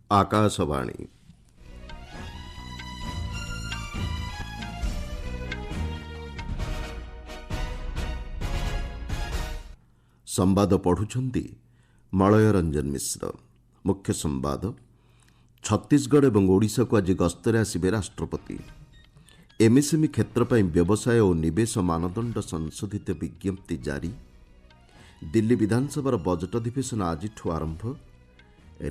ఆకాశవాణి ସମ୍ବାଦ ପଢ଼ୁଛନ୍ତି ମଳୟ ରଞ୍ଜନ ମିଶ୍ର। ମୁଖ୍ୟ ସମ୍ବାଦ, ଛତିଶଗଡ଼ ଏବଂ ଓଡ଼ିଶାକୁ ଆଜି ଗସ୍ତରେ ଆସିବେ ରାଷ୍ଟ୍ରପତି। ଏମ୍ଏସ୍ଏମ୍ଇ କ୍ଷେତ୍ର ପାଇଁ ବ୍ୟବସାୟ ଓ ନିବେଶ ମାନଦଣ୍ଡ ସଂଶୋଧିତ ବିଜ୍ଞପ୍ତି ଜାରି। ଦିଲ୍ଲୀ ବିଧାନସଭାର ବଜେଟ୍ ଅଧିବେଶନ ଆଜିଠୁ ଆରମ୍ଭ।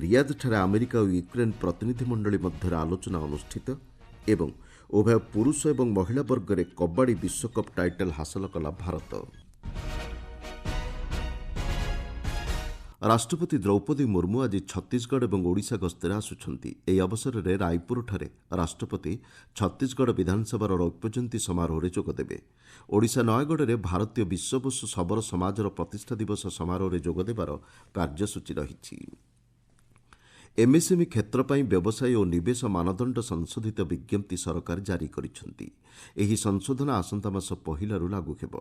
ରିୟାଦ୍ଠାରେ ଆମେରିକା ଓ ୟୁକ୍ରେନ୍ ପ୍ରତିନିଧିମଣ୍ଡଳୀ ମଧ୍ୟରେ ଆଲୋଚନା ଅନୁଷ୍ଠିତ ଏବଂ ଉଭୟ ପୁରୁଷ ଏବଂ ମହିଳା ବର୍ଗରେ କବାଡ଼ି ବିଶ୍ୱକପ୍ ଟାଇଟଲ୍ ହାସଲ କଲା ଭାରତ। ରାଷ୍ଟ୍ରପତି ଦ୍ରୌପଦୀ ମୁର୍ମୁ ଆଜି ଛତିଶଗଡ଼ ଏବଂ ଓଡ଼ିଶା ଗସ୍ତରେ ଆସୁଛନ୍ତି। ଏହି ଅବସରରେ ରାୟପୁରଠାରେ ରାଷ୍ଟ୍ରପତି ଛତିଶଗଡ଼ ବିଧାନସଭାର ରୌପ୍ୟଜୟନ୍ତୀ ସମାରୋହରେ ଯୋଗଦେବେ। ଓଡ଼ିଶା ନୟାଗଡ଼ରେ ଭାରତୀୟ ବିଶ୍ୱବସୁ ଶବର ସମାଜର ପ୍ରତିଷ୍ଠା ଦିବସ ସମାରୋହରେ ଯୋଗଦେବାର କାର୍ଯ୍ୟସୂଚୀ ରହିଛି। ଏମ୍ଏସ୍ଏମ୍ଇ କ୍ଷେତ୍ର ପାଇଁ ବ୍ୟବସାୟ ଓ ନିବେଶ ମାନଦଣ୍ଡ ସଂଶୋଧିତ ବିଜ୍ଞପ୍ତି ସରକାର ଜାରି କରିଛନ୍ତି। ଏହି ସଂଶୋଧନ ଆସନ୍ତା ମାସ ପହିଲାରୁ ଲାଗୁ ହେବ।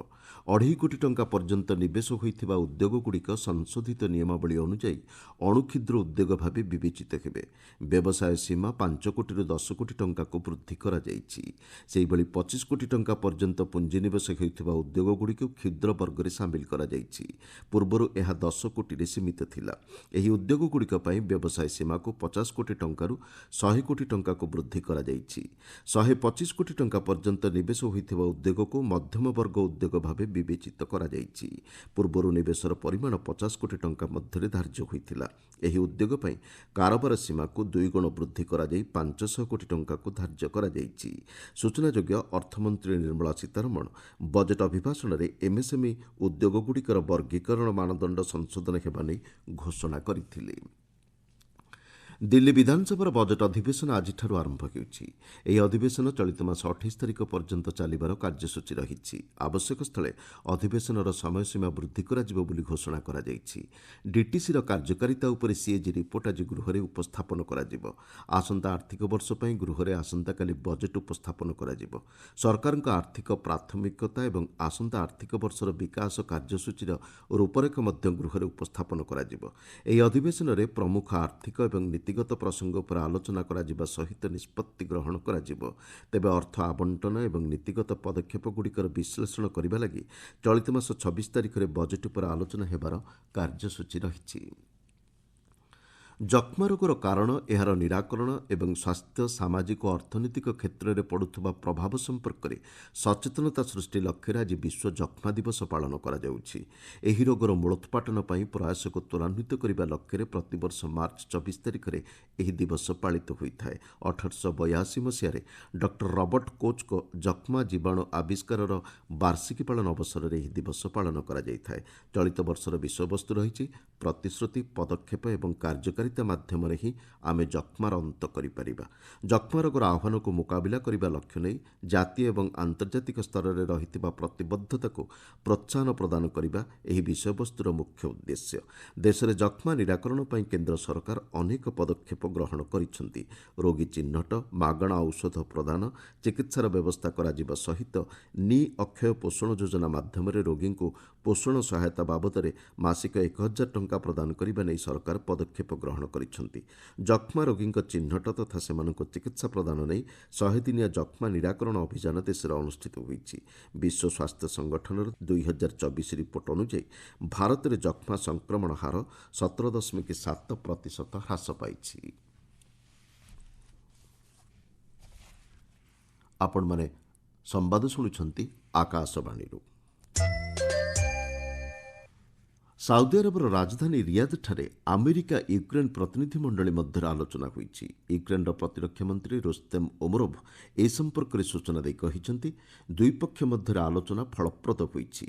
2.5 କୋଟି ଟଙ୍କା ପର୍ଯ୍ୟନ୍ତ ନିବେଶ ହୋଇଥିବା ଉଦ୍ୟୋଗଗୁଡ଼ିକ ସଂଶୋଧିତ ନିୟମାବଳୀ ଅନୁଯାୟୀ ଅଣୁକ୍ଷୁଦ୍ର ଉଦ୍ୟୋଗ ଭାବେ ବିବେଚିତ ହେବେ। ବ୍ୟବସାୟ ସୀମା 5 କୋଟିରୁ 10 କୋଟି ଟଙ୍କାକୁ ବୃଦ୍ଧି କରାଯାଇଛି। ସେହିଭଳି 25 କୋଟି ଟଙ୍କା ପର୍ଯ୍ୟନ୍ତ ପୁଞ୍ଜିନିବେଶ ହେଉଥିବା ଉଦ୍ୟୋଗଗୁଡ଼ିକୁ କ୍ଷୁଦ୍ର ବର୍ଗରେ ସାମିଲ କରାଯାଇଛି। ପୂର୍ବରୁ ଏହା 10 କୋଟିରେ ସୀମିତ ଥିଲା। ଏହି ଉଦ୍ୟୋଗଗୁଡ଼ିକ ପାଇଁ ବ୍ୟବସାୟ ସୀମାକୁ 50 କୋଟି ଟଙ୍କାରୁ 100 କୋଟି ଟଙ୍କାକୁ ବୃଦ୍ଧି କରାଯାଇଛି। 125 କୋଟି ଟଙ୍କା ପର୍ଯ୍ୟନ୍ତ ନିବେଶ ହୋଇଥିବା ଉଦ୍ୟୋଗକୁ ମଧ୍ୟମ ବର୍ଗ ଉଦ୍ୟୋଗ ଭାବେ ବିବେଚିତ କରାଯାଇଛି। ପୂର୍ବରୁ ନିବେଶର ପରିମାଣ 50 କୋଟି ଟଙ୍କା ମଧ୍ୟରେ ଧାର୍ଯ୍ୟ ହୋଇଥିଲା। ଏହି ଉଦ୍ୟୋଗ ପାଇଁ କାରବାର ସୀମାକୁ 2 ଗୁଣ ବୃଦ୍ଧି କରାଯାଇ 500 କୋଟି ଟଙ୍କାକୁ ଧାର୍ଯ୍ୟ କରାଯାଇଛି। ସୂଚନାଯୋଗ୍ୟ, ଅର୍ଥମନ୍ତ୍ରୀ ନିର୍ମଳା ସୀତାରମଣ ବଜେଟ୍ ଅଭିଭାଷଣରେ ଏମ୍ଏସ୍ଏମ୍ଇ ଉଦ୍ୟୋଗଗୁଡ଼ିକର ବର୍ଗୀକରଣ ମାନଦଣ୍ଡ ସଂଶୋଧନ ହେବା ନେଇ ଘୋଷଣା କରିଥିଲେ। ଦିଲ୍ଲୀ ବିଧାନସଭାର ବଜେଟ୍ ଅଧିବେଶନ ଆଜିଠାରୁ ଆରମ୍ଭ ହେଉଛି। ଏହି ଅଧିବେଶନ ଚଳିତ ମାସ 28 ତାରିଖ ପର୍ଯ୍ୟନ୍ତ ଚାଲିବାର କାର୍ଯ୍ୟସୂଚୀ ରହିଛି। ଆବଶ୍ୟକ ସ୍ଥଳେ ଅଧିବେଶନର ସମୟସୀମା ବୃଦ୍ଧି କରାଯିବ ବୋଲି ଘୋଷଣା କରାଯାଇଛି। ଡିଟିସିର କାର୍ଯ୍ୟକାରିତା ଉପରେ ସିଏଜି ରିପୋର୍ଟ ଆଜି ଗୃହରେ ଉପସ୍ଥାପନ କରାଯିବ। ଆସନ୍ତା ଆର୍ଥିକ ବର୍ଷ ପାଇଁ ଗୃହରେ ଆସନ୍ତାକାଲି ବଜେଟ୍ ଉପସ୍ଥାପନ କରାଯିବ। ସରକାରଙ୍କ ଆର୍ଥିକ ପ୍ରାଥମିକତା ଏବଂ ଆସନ୍ତା ଆର୍ଥିକ ବର୍ଷର ବିକାଶ କାର୍ଯ୍ୟସୂଚୀର ରୂପରେଖ ମଧ୍ୟ ଗୃହରେ ଉପସ୍ଥାପନ କରାଯିବ। ଏହି ଅଧିବେଶନରେ ପ୍ରମୁଖ ଆର୍ଥିକ ଏବଂ ନୀତିଗତ ପ୍ରସଙ୍ଗ ଉପରେ ଆଲୋଚନା କରାଯିବା ସହିତ ନିଷ୍ପତ୍ତି ଗ୍ରହଣ କରାଯିବ। ତେବେ ଅର୍ଥ ଆବଣ୍ଟନ ଏବଂ ନୀତିଗତ ପଦକ୍ଷେପଗୁଡ଼ିକର ବିଶ୍ଳେଷଣ କରିବା ଲାଗି ଚଳିତ ମାସ 26 ତାରିଖରେ ବଜେଟ୍ ଉପରେ ଆଲୋଚନା ହେବାର କାର୍ଯ୍ୟସୂଚୀ ରହିଛି। ଯକ୍ଷ୍ମା ରୋଗର କାରଣ, ଏହାର ନିରାକରଣ ଏବଂ ସ୍ୱାସ୍ଥ୍ୟ, ସାମାଜିକ ଓ ଅର୍ଥନୈତିକ କ୍ଷେତ୍ରରେ ପଡ଼ୁଥିବା ପ୍ରଭାବ ସମ୍ପର୍କରେ ସଚେତନତା ସୃଷ୍ଟି ଲକ୍ଷ୍ୟରେ ଆଜି ବିଶ୍ୱ ଯକ୍ଷ୍ମା ଦିବସ ପାଳନ କରାଯାଉଛି। ଏହି ରୋଗର ମୂଳୋତ୍ପାଟନ ପାଇଁ ପ୍ରୟାସକୁ ତ୍ୱରାନ୍ୱିତ କରିବା ଲକ୍ଷ୍ୟରେ ପ୍ରତିବର୍ଷ ମାର୍ଚ୍ଚ 24 ତାରିଖରେ ଏହି ଦିବସ ପାଳିତ ହୋଇଥାଏ। 1882 ମସିହାରେ ଡକ୍ଟର ରବର୍ଟ କୋଚ୍ଙ୍କ ଯକ୍ଷ୍ମା ଜୀବାଣୁ ଆବିଷ୍କାରର ବାର୍ଷିକୀ ପାଳନ ଅବସରରେ ଏହି ଦିବସ ପାଳନ କରାଯାଇଥାଏ। ଚଳିତ ବର୍ଷର ବିଷୟବସ୍ତୁ ରହିଛି ପ୍ରତିଶ୍ରୁତି, ପଦକ୍ଷେପ ଏବଂ କାର୍ଯ୍ୟକାରିତା ମାଧ୍ୟମରେ ହିଁ ଆମେ ଯକ୍ଷ୍ମାର ଅନ୍ତ କରିପାରିବା। ଯକ୍ଷ୍ମା ରୋଗର ଆହ୍ୱାନକୁ ମୁକାବିଲା କରିବା ଲକ୍ଷ୍ୟ ନେଇ ଜାତୀୟ ଏବଂ ଆନ୍ତର୍ଜାତିକ ସ୍ତରରେ ରହିଥିବା ପ୍ରତିବଦ୍ଧତାକୁ ପ୍ରୋତ୍ସାହନ ପ୍ରଦାନ କରିବା ଏହି ବିଷୟବସ୍ତୁର ମୁଖ୍ୟ ଉଦ୍ଦେଶ୍ୟ। ଦେଶରେ ଯକ୍ଷ୍ମା ନିରାକରଣ ପାଇଁ କେନ୍ଦ୍ର ସରକାର ଅନେକ ପଦକ୍ଷେପ ଗ୍ରହଣ କରିଛନ୍ତି। ରୋଗୀ ଚିହ୍ନଟ, ମାଗଣା ଔଷଧ ପ୍ରଦାନ, ଚିକିତ୍ସାର ବ୍ୟବସ୍ଥା କରାଯିବା ସହିତ ଅକ୍ଷୟ ପୋଷଣ ଯୋଜନା ମାଧ୍ୟମରେ ରୋଗୀଙ୍କୁ ପୋଷଣ ସହାୟତା ବାବଦରେ ମାସିକ 1,000 ଟଙ୍କା ପ୍ରଦାନ କରିବା ନେଇ ସରକାର ପଦକ୍ଷେପ ଗ୍ରହଣ କରିଛନ୍ତି। ଯକ୍ଷ୍ମା ରୋଗୀଙ୍କ ଚିହ୍ନଟ ତଥା ସେମାନଙ୍କୁ ଚିକିତ୍ସା ପ୍ରଦାନ ନେଇ 100 ଦିନିଆ ଯକ୍ଷ୍ମା ନିରାକରଣ ଅଭିଯାନ ଦେଶରେ ଅନୁଷ୍ଠିତ ହୋଇଛି। ବିଶ୍ୱ ସ୍ୱାସ୍ଥ୍ୟ ସଂଗଠନର 2024 ରିପୋର୍ଟ ଅନୁଯାୟୀ ଭାରତରେ ଯକ୍ଷ୍ମା ସଂକ୍ରମଣ ହାର 17.7% ହ୍ରାସ ପାଇଛି। ଆପଣମାନେ ସମ୍ବାଦ ଶୁଣୁଛନ୍ତି ଆକାଶବାଣୀରୁ। ସାଉଦି ଆରବର ରାଜଧାନୀ ରିୟାଦ୍ଠାରେ ଆମେରିକା ୟୁକ୍ରେନ୍ ପ୍ରତିନିଧିମଣ୍ଡଳୀ ମଧ୍ୟରେ ଆଲୋଚନା ହୋଇଛି। ୟୁକ୍ରେନ୍ର ପ୍ରତିରକ୍ଷା ମନ୍ତ୍ରୀ ରୋସ୍ତେମ୍ ଓମରୋଭ୍ ଏ ସମ୍ପର୍କରେ ସୂଚନା ଦେଇ କହିଛନ୍ତି, ଦୁଇ ପକ୍ଷ ମଧ୍ୟରେ ଆଲୋଚନା ଫଳପ୍ରଦ ହୋଇଛି।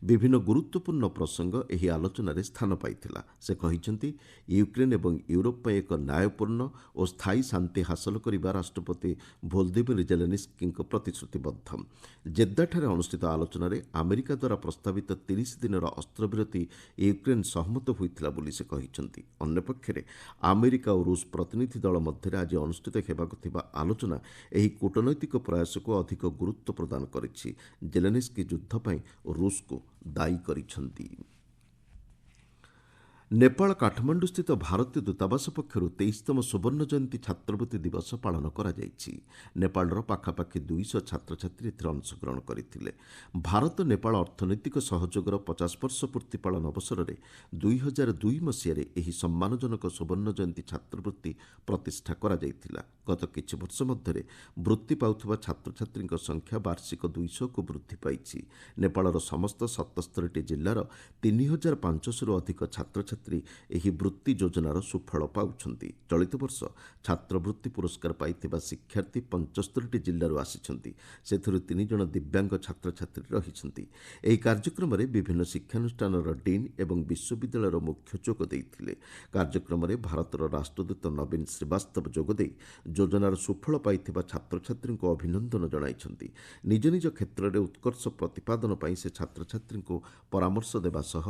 ବିଭିନ୍ନ ଗୁରୁତ୍ୱପୂର୍ଣ୍ଣ ପ୍ରସଙ୍ଗ ଏହି ଆଲୋଚନାରେ ସ୍ଥାନ ପାଇଥିଲା। ସେ କହିଛନ୍ତି, ୟୁକ୍ରେନ୍ ଏବଂ ୟୁରୋପ ପାଇଁ ଏକ ନ୍ୟାୟପୂର୍ଣ୍ଣ ଓ ସ୍ଥାୟୀ ଶାନ୍ତି ହାସଲ କରିବା ରାଷ୍ଟ୍ରପତି ଭୋଲୋଦିମିର୍ ଜେଲେନ୍ସ୍କିଙ୍କ ପ୍ରତିଶ୍ରୁତିବଦ୍ଧ। ଜେଦ୍ଦାଠାରେ ଅନୁଷ୍ଠିତ ଆଲୋଚନାରେ ଆମେରିକା ଦ୍ୱାରା ପ୍ରସ୍ତାବିତ 30 ଦିନର ଅସ୍ତ୍ରବିରତି ୟୁକ୍ରେନ୍ ସହମତ ହୋଇଥିଲା ବୋଲି ସେ କହିଛନ୍ତି। ଅନ୍ୟପକ୍ଷରେ ଆମେରିକା ଓ ରୁଷ ପ୍ରତିନିଧି ଦଳ ମଧ୍ୟରେ ଆଜି ଅନୁଷ୍ଠିତ ହେବାକୁ ଥିବା ଆଲୋଚନା ଏହି କୂଟନୈତିକ ପ୍ରୟାସକୁ ଅଧିକ ଗୁରୁତ୍ୱ ପ୍ରଦାନ କରିଛି। ଜେଲେନ୍ସ୍କି ଯୁଦ୍ଧ ପାଇଁ ରୁଷକୁ ଦାୟୀ କରିଛନ୍ତି। ନେପାଳ କାଠମାଣ୍ଡୁସ୍ଥିତ ଭାରତୀୟ ଦୂତାବାସ ପକ୍ଷରୁ 23ତମ ସୁବର୍ଣ୍ଣ ଜୟନ୍ତୀ ଛାତ୍ରବୃତ୍ତି ଦିବସ ପାଳନ କରାଯାଇଛି। ନେପାଳର ପାଖାପାଖି 200 ଛାତ୍ରଛାତ୍ରୀ ଏଥିରେ ଅଂଶଗ୍ରହଣ କରିଥିଲେ। ଭାରତ ନେପାଳ ଅର୍ଥନୈତିକ ସହଯୋଗର 50 ବର୍ଷ ପୂର୍ତ୍ତି ପାଳନ ଅବସରରେ 2002 ମସିହାରେ ଏହି ସମ୍ମାନଜନକ ସୁବର୍ଣ୍ଣ ଜୟନ୍ତୀ ଛାତ୍ରବୃତ୍ତି ପ୍ରତିଷ୍ଠା କରାଯାଇଥିଲା। ଗତ କିଛି ବର୍ଷ ମଧ୍ୟରେ ବୃତ୍ତି ପାଉଥିବା ଛାତ୍ରଛାତ୍ରୀଙ୍କ ସଂଖ୍ୟା ବାର୍ଷିକ 200କୁ ବୃଦ୍ଧି ପାଇଛି। ନେପାଳର ସମସ୍ତ 77ଟି ଜିଲ୍ଲାର 3500ରୁ ଅଧିକ ଛାତ୍ରଛାତ୍ରୀ ଏହି ବୃତ୍ତି ଯୋଜନାର ସୁଫଳ ପାଉଛନ୍ତି। ଚଳିତ ବର୍ଷ ଛାତ୍ରବୃତ୍ତି ପୁରସ୍କାର ପାଇଥିବା ଶିକ୍ଷାର୍ଥୀ 75ଟି ଜିଲ୍ଲାରୁ ଆସିଛନ୍ତି। ସେଥିରୁ 3 ଜଣ ଦିବ୍ୟାଙ୍ଗ ଛାତ୍ରଛାତ୍ରୀ ରହିଛନ୍ତି। ଏହି କାର୍ଯ୍ୟକ୍ରମରେ ବିଭିନ୍ନ ଶିକ୍ଷାନୁଷ୍ଠାନର ଡିନ୍ ଏବଂ ବିଶ୍ୱବିଦ୍ୟାଳୟର ମୁଖ୍ୟ ଯୋଗ ଦେଇଥିଲେ। କାର୍ଯ୍ୟକ୍ରମରେ ଭାରତର ରାଷ୍ଟ୍ରଦୂତ ନବୀନ ଶ୍ରୀବାସ୍ତବ ଯୋଗଦେଇ ଯୋଜନାର ସୁଫଳ ପାଇଥିବା ଛାତ୍ରଛାତ୍ରୀଙ୍କୁ ଅଭିନନ୍ଦନ ଜଣାଇଛନ୍ତି। ନିଜ ନିଜ କ୍ଷେତ୍ରରେ ଉତ୍କର୍ଷ ପ୍ରତିପାଦନ ପାଇଁ ସେ ଛାତ୍ରଛାତ୍ରୀଙ୍କୁ ପରାମର୍ଶ ଦେବା ସହ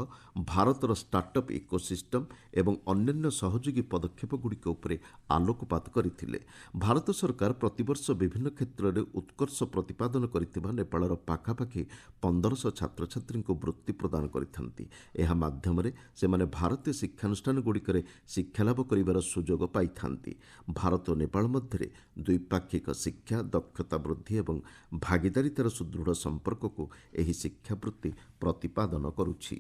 ଭାରତର ଷ୍ଟାର୍ଟଅପ୍ ଇକୋସିଷ୍ଟମ ଏବଂ ଅନ୍ୟାନ୍ୟ ସହଯୋଗୀ ପଦକ୍ଷେପଗୁଡ଼ିକ ଉପରେ ଆଲୋକପାତ କରିଥିଲେ। ଭାରତ ସରକାର ପ୍ରତିବର୍ଷ ବିଭିନ୍ନ କ୍ଷେତ୍ରରେ ଉତ୍କର୍ଷ ପ୍ରତିପାଦନ କରିଥିବା ନେପାଳର ପାଖାପାଖି 1500 ଛାତ୍ରଛାତ୍ରୀଙ୍କୁ ବୃତ୍ତି ପ୍ରଦାନ କରିଥାନ୍ତି। ଏହା ମାଧ୍ୟମରେ ସେମାନେ ଭାରତୀୟ ଶିକ୍ଷାନୁଷ୍ଠାନଗୁଡ଼ିକରେ ଶିକ୍ଷାଲାଭ କରିବାର ସୁଯୋଗ ପାଇଥାନ୍ତି। ଭାରତ ଓ ନେପାଳ ମଧ୍ୟରେ ଦ୍ୱିପାକ୍ଷିକ ଶିକ୍ଷା, ଦକ୍ଷତା ବୃଦ୍ଧି ଏବଂ ଭାଗିଦାରିତାର ସୁଦୃଢ଼ ସମ୍ପର୍କକୁ ଏହି ଶିକ୍ଷାବୃତ୍ତି ପ୍ରତିପାଦନ କରୁଛି।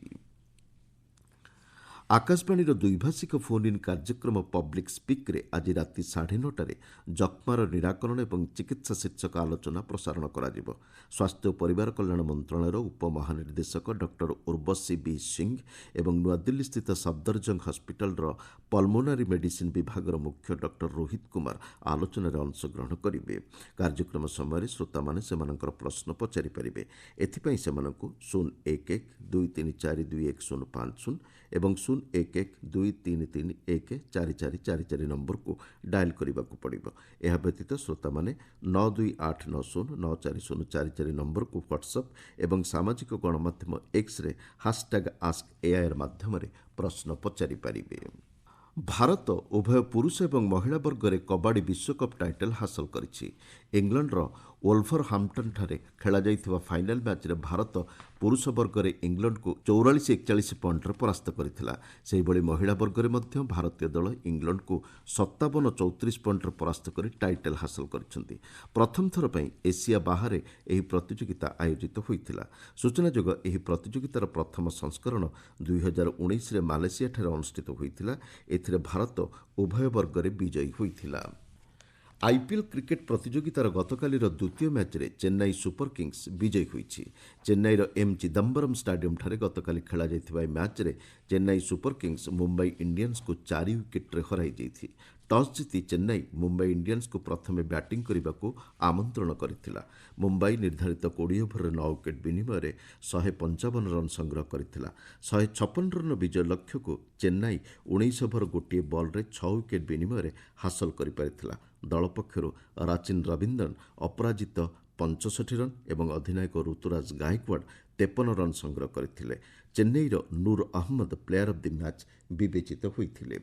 ଆକାଶବାଣୀର ଦ୍ୱିଭାଷିକ ଫୋନ୍ ଇନ୍ କାର୍ଯ୍ୟକ୍ରମ ପବ୍ଲିକ୍ ସ୍ପିକ୍ରେ ଆଜି ରାତି 9:30ରେ ଯକ୍ଷ୍ମାର ନିରାକରଣ ଏବଂ ଚିକିତ୍ସା ଶୀର୍ଷକ ଆଲୋଚନା ପ୍ରସାରଣ କରାଯିବ। ସ୍ୱାସ୍ଥ୍ୟ ଓ ପରିବାର କଲ୍ୟାଣ ମନ୍ତ୍ରଣାଳୟର ଉପମହାନିର୍ଦ୍ଦେଶକ ଡକ୍ଟର ଉର୍ବଶୀ ବି ସିଂହ ଏବଂ ନୂଆଦିଲ୍ଲୀସ୍ଥିତ ସଫଦରଜଙ୍ଗ ହସ୍ପିଟାଲର ପଲ୍ମୋନାରୀ ମେଡିସିନ୍ ବିଭାଗର ମୁଖ୍ୟ ଡକ୍ଟର ରୋହିତ କୁମାର ଆଲୋଚନାରେ ଅଂଶଗ୍ରହଣ କରିବେ। କାର୍ଯ୍ୟକ୍ରମ ସମୟରେ ଶ୍ରୋତାମାନେ ସେମାନଙ୍କର ପ୍ରଶ୍ନ ପଚାରିପାରିବେ। ଏଥିପାଇଁ ସେମାନଙ୍କୁ 011-234-2150 ଏବଂ 011-233-14444 ନମ୍ବରକୁ ଡାଏଲ୍ କରିବାକୁ ପଡ଼ିବ। ଏହା ବ୍ୟତୀତ ଶ୍ରୋତାମାନେ 9289094044 ନମ୍ବରକୁ ହ୍ୱାଟ୍ସଆପ୍ ଏବଂ ସାମାଜିକ ଗଣମାଧ୍ୟମ ଏକ୍ସରେ #AskAIR ମାଧ୍ୟମରେ ପ୍ରଶ୍ନ ପଚାରିପାରିବେ। ଭାରତ ଉଭୟ ପୁରୁଷ ଏବଂ ମହିଳା ବର୍ଗରେ କବାଡ଼ି ବିଶ୍ୱକପ୍ ଟାଇଟଲ୍ ହାସଲ କରିଛି। ଇଂଲଣ୍ଡର ଓଲଭରହାମ୍ପଟନ୍ଠାରେ ଖେଳାଯାଇଥିବା ଫାଇନାଲ୍ ମ୍ୟାଚ୍ରେ ଭାରତ ପୁରୁଷ ବର୍ଗରେ ଇଂଲଣ୍ଡକୁ 44-41 ପଏଣ୍ଟରେ ପରାସ୍ତ କରିଥିଲା। ସେହିଭଳି ମହିଳା ବର୍ଗରେ ମଧ୍ୟ ଭାରତୀୟ ଦଳ ଇଂଲଣ୍ଡକୁ 57-34 ପଏଣ୍ଟରେ ପରାସ୍ତ କରି ଟାଇଟଲ୍ ହାସଲ କରିଛନ୍ତି। ପ୍ରଥମ ଥର ପାଇଁ ଏସିଆ ବାହାରେ ଏହି ପ୍ରତିଯୋଗିତା ଆୟୋଜିତ ହୋଇଥିଲା। ସୂଚନାଯୋଗ ଏହି ପ୍ରତିଯୋଗିତାର ପ୍ରଥମ ସଂସ୍କରଣ 2019ରେ ମାଲେସିଆଠାରେ ଅନୁଷ୍ଠିତ ହୋଇଥିଲା। ଏଥିରେ ଭାରତ ଉଭୟ ବର୍ଗରେ ବିଜୟୀ ହୋଇଥିଲା। ଆଇପିଏଲ୍ କ୍ରିକେଟ୍ ପ୍ରତିଯୋଗିତାର ଗତକାଲିର ଦ୍ୱିତୀୟ ମ୍ୟାଚ୍ରେ ଚେନ୍ନାଇ ସୁପର କିଙ୍ଗସ୍ ବିଜୟୀ ହୋଇଛି। ଚେନ୍ନାଇର ଏମ୍ ଚିଦାମ୍ବରମ୍ ଷ୍ଟାଡିୟମ୍ଠାରେ ଗତକାଲି ଖେଳାଯାଇଥିବା ଏହି ମ୍ୟାଚ୍ରେ ଚେନ୍ନାଇ ସୁପର କିଙ୍ଗସ୍ ମୁମ୍ବାଇ ଇଣ୍ଡିଆନ୍ସକୁ 4 ୱିକେଟ୍ରେ ହରାଇ ଦେଇଛି। ଟସ୍ ଜିତି ଚେନ୍ନାଇ ମୁମ୍ବାଇ ଇଣ୍ଡିଆନ୍ସକୁ ପ୍ରଥମେ ବ୍ୟାଟିଂ କରିବାକୁ ଆମନ୍ତ୍ରଣ କରିଥିଲା। ମୁମ୍ବାଇ ନିର୍ଦ୍ଧାରିତ 20 ଓଭରରେ 9 ୱିକେଟ୍ ବିନିମୟରେ 155 ରନ୍ ସଂଗ୍ରହ କରିଥିଲା। 156 ରନ୍ର ବିଜୟ ଲକ୍ଷ୍ୟକୁ ଚେନ୍ନାଇ 19 ଓଭର ଗୋଟିଏ ବଲ୍ରେ 6 ୱିକେଟ୍ ବିନିମୟରେ ହାସଲ କରିପାରିଥିଲା। ଦଳ ପକ୍ଷରୁ ରାଚିନ୍ ରବିନ୍ଦ୍ରନ୍ ଅପରାଜିତ 65 ରନ୍ ଏବଂ ଅଧିନାୟକ ଋତୁରାଜ ଗାଏକୱାଡ୍ 53 ରନ୍ ସଂଗ୍ରହ କରିଥିଲେ। ଚେନ୍ନାଇର Noor Ahmad player of the match ବିବେଚିତ ହୋଇଥିଲେ।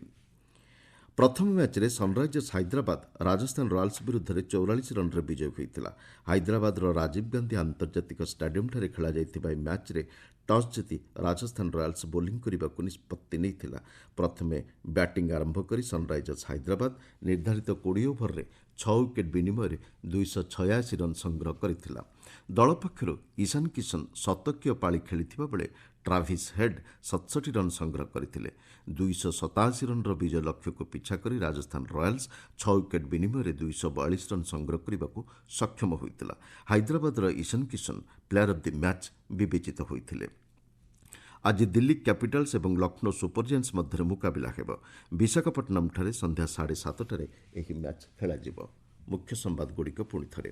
ପ୍ରଥମ ମ୍ୟାଚ୍ରେ ସନ୍ରାଇଜର୍ସ ହାଇଦ୍ରାବାଦ ରାଜସ୍ଥାନ ରୟାଲ୍ସ ବିରୁଦ୍ଧରେ 44 ରନ୍ରେ ବିଜୟୀ ହୋଇଥିଲା। ହାଇଦ୍ରାବାଦର ରାଜୀବ ଗାନ୍ଧୀ ଆନ୍ତର୍ଜାତିକ ଷ୍ଟାଡିୟମ୍ଠାରେ ଖେଳାଯାଇଥିବା ଏହି ମ୍ୟାଚ୍ରେ ଟସ୍ ଜିତି ରାଜସ୍ଥାନ ରୟାଲ୍ସ ବୋଲିଂ କରିବାକୁ ନିଷ୍ପତ୍ତି ନେଇଥିଲା। ପ୍ରଥମେ ବ୍ୟାଟିଂ ଆରମ୍ଭ କରି ସନ୍ରାଇଜର୍ସ ହାଇଦ୍ରାବାଦ ନିର୍ଦ୍ଧାରିତ 20 ଓଭରରେ 6 ୱିକେଟ୍ ବିନିମୟରେ 286 ରନ୍ ସଂଗ୍ରହ କରିଥିଲା। ଦଳ ପକ୍ଷରୁ ଇଶାନ କିଶନ ଶତକୀୟ ପାଳି ଖେଳିଥିବା ବେଳେ ଟ୍ରାଭିସ୍ ହେଡ୍ 67 ରନ୍ ସଂଗ୍ରହ କରିଥିଲେ। 287 ରନ୍ର ବିଜୟ ଲକ୍ଷ୍ୟକୁ ପିଛା କରି ରାଜସ୍ଥାନ ରୟାଲ୍ସ 6 ୱିକେଟ୍ ବିନିମୟରେ 242 ରନ୍ ସଂଗ୍ରହ କରିବାକୁ ସକ୍ଷମ ହୋଇଥିଲା। ହାଇଦ୍ରାବାଦର Ishan Kishan player of the match ବିବେଚିତ ହୋଇଥିଲେ। ଆଜି ଦିଲ୍ଲୀ କ୍ୟାପିଟାଲ୍ସ ଏବଂ ଲକ୍ଷ୍ନୌ ସୁପର ଜାୟାଣ୍ଟସ୍ ମଧ୍ୟରେ ମୁକାବିଲା ହେବ। ବିଶାଖାପଟ୍ଟନମ୍ଠାରେ ସନ୍ଧ୍ୟା 7:30ରେ ଏହି ମ୍ୟାଚ୍ ଖେଳାଯିବ। ମୁଖ୍ୟ ସମ୍ବାଦଗୁଡ଼ିକ ପୁଣିଥରେ।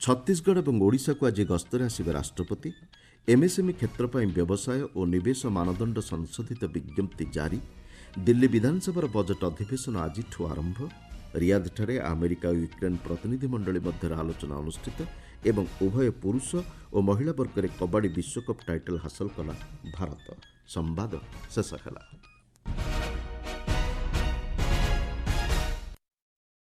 ଛତିଶଗଡ଼ ଏବଂ ଓଡ଼ିଶାକୁ ଆଜି ଗସ୍ତରେ ଆସିବେ ରାଷ୍ଟ୍ରପତି। ଏମ୍ଏସ୍ଏମ୍ଇ କ୍ଷେତ୍ର ପାଇଁ ବ୍ୟବସାୟ ଓ ନିବେଶ ମାନଦଣ୍ଡ ସଂଶୋଧିତ ବିଜ୍ଞପ୍ତି ଜାରି। ଦିଲ୍ଲୀ ବିଧାନସଭାର ବଜେଟ୍ ଅଧିବେଶନ ଆଜିଠୁ ଆରମ୍ଭ। ରିୟାଦ୍ଠାରେ ଆମେରିକା ଓ ୟୁକ୍ରେନ୍ ପ୍ରତିନିଧି ମଣ୍ଡଳୀ ମଧ୍ୟରେ ଆଲୋଚନା ଅନୁଷ୍ଠିତ ଏବଂ ଉଭୟ ପୁରୁଷ ଓ ମହିଳା ବର୍ଗରେ କବାଡ଼ି ବିଶ୍ୱକପ୍ ଟାଇଟଲ୍ ହାସଲ କଲା ଭାରତ। ସମ୍ବାଦ ଶେଷ ହେଲା।